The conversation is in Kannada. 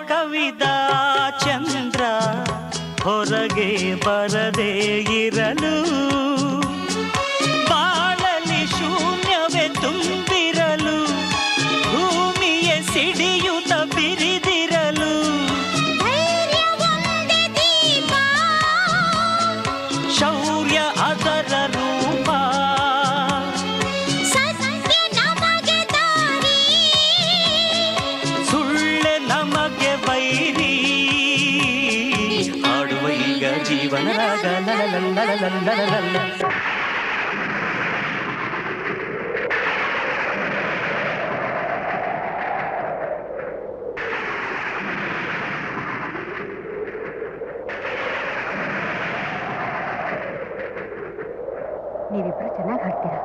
ಕವಿದ ಚಂದ್ರ ಹೊರಗೆ ಬರದೇ ಇರಲು ಬಾಳಲಿ ಶೂನ್ಯವೇ ತುಂಬಿರಲು ಭೂಮಿಯ ಸಿಡಿಯುತ್ತ ಬಿರಿದಿರಲು ಶೌರ್ಯ ಅದರ ರೂಪ ಸುಳ್ಳೆ ನಮಗೆ ವೈರಿ ಆಡುವ ಈಗ ಜೀವನ ರಾಗ ಲಲಲಲಲಲಲಲಲ. ನೀವಿಬ್ರು ಚೆನ್ನಾಗಿ ಹಾಡ್ತೀರಾ.